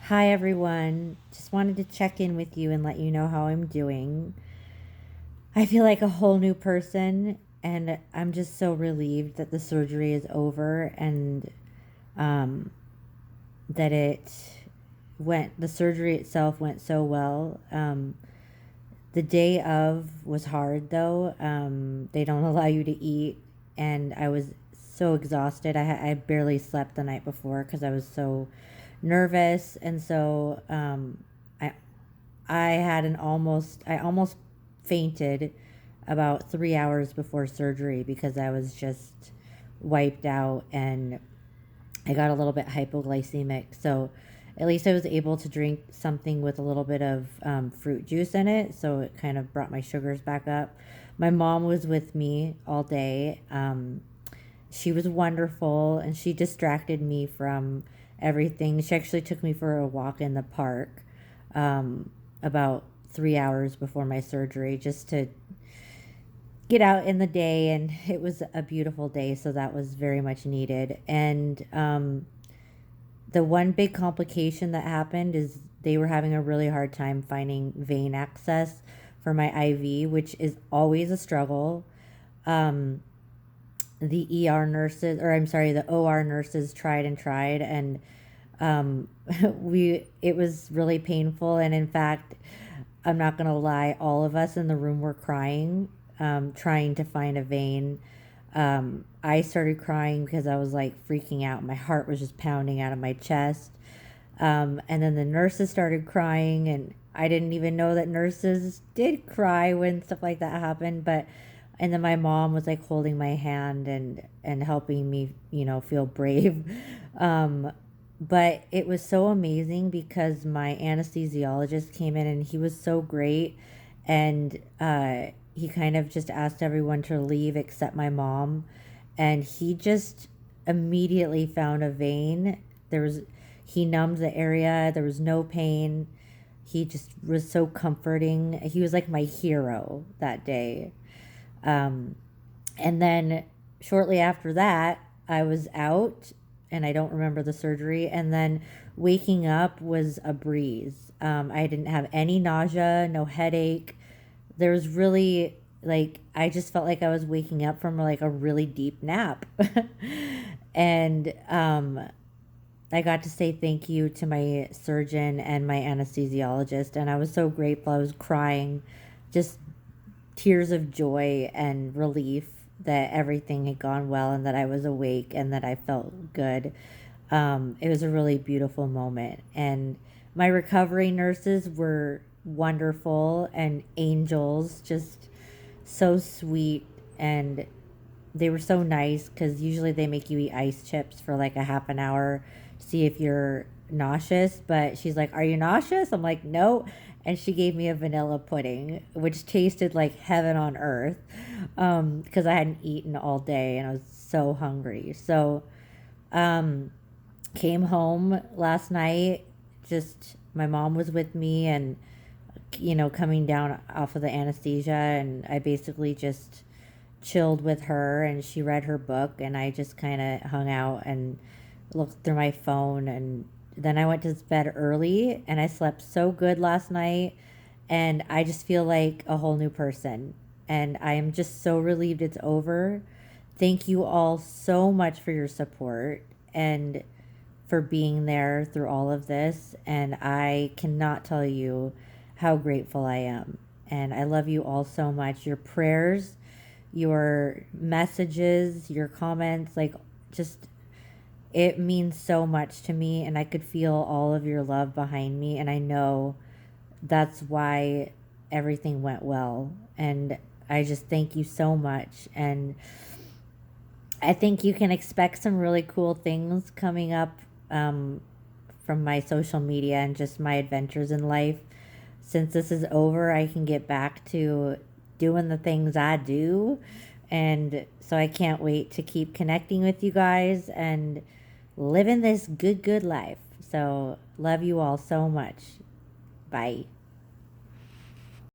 Hi, everyone. Just wanted to check in with you and let you know how I'm doing. I feel like a whole new person, and I'm just so relieved that the surgery is over and um, that the surgery itself went so well. The day of was hard though. They don't allow you to eat, and I was so exhausted. I barely slept the night before because I was so nervous, and so I I almost fainted about 3 hours before surgery because I was just wiped out and I got a little bit hypoglycemic. So at least I was able to drink something with a little bit of fruit juice in it. So it kind of brought my sugars back up. My mom was with me all day. She was wonderful and she distracted me from everything. She actually took me for a walk in the park about 3 hours before my surgery just to get out in the day, and it was a beautiful day, so that was very much needed. And the one big complication that happened is they were having a really hard time finding vein access for my IV, which is always a struggle. Um, the ER nurses, or I'm sorry, the OR nurses tried and tried, and um, it was really painful. And in fact, I'm not gonna lie, all of us in the room were crying, trying to find a vein. I started crying because I was like freaking out. My heart was just pounding out of my chest. And then the nurses started crying, and I didn't even know that nurses did cry when stuff like that happened. And then my mom was like holding my hand and helping me, feel brave. Um, but it was so amazing because my anesthesiologist came in and he was so great, and he kind of just asked everyone to leave except my mom, and he just immediately found a vein. He numbed the area. There was no pain. He just was so comforting. He was like my hero that day. Um, and then shortly after that, I was out and I don't remember the surgery. And then waking up was a breeze. I didn't have any nausea, no headache. There was really, like, I just felt like I was waking up from like a really deep nap. And I got to say thank you to my surgeon and my anesthesiologist. And I was so grateful. I was crying, just tears of joy and relief that everything had gone well and that I was awake and that I felt good. It was a really beautiful moment. And my recovery nurses were wonderful and angels, just so sweet. And they were so nice because usually they make you eat ice chips for like a half an hour to see if you're nauseous. But she's like, "Are you nauseous?" I'm like, "No." And she gave me a vanilla pudding, which tasted like heaven on earth, because I hadn't eaten all day and I was so hungry. So, um, came home last night. Just my mom was with me, and coming down off of the anesthesia, and I basically just chilled with her, and she read her book, and I just kind of hung out and looked through my phone. And then I went to bed early and I slept so good last night, and I just feel like a whole new person, and I am just so relieved it's over. Thank you all so much for your support and for being there through all of this, and I cannot tell you how grateful I am. And I love you all so much. Your prayers, your messages, your comments, like, just, it means so much to me, and I could feel all of your love behind me, and I know that's why everything went well. And I just thank you so much. And I think you can expect some really cool things coming up, um, from my social media and just my adventures in life. Since this is over, I can get back to doing the things I do. And so I can't wait to keep connecting with you guys and living this good life. So, love you all so much. Bye.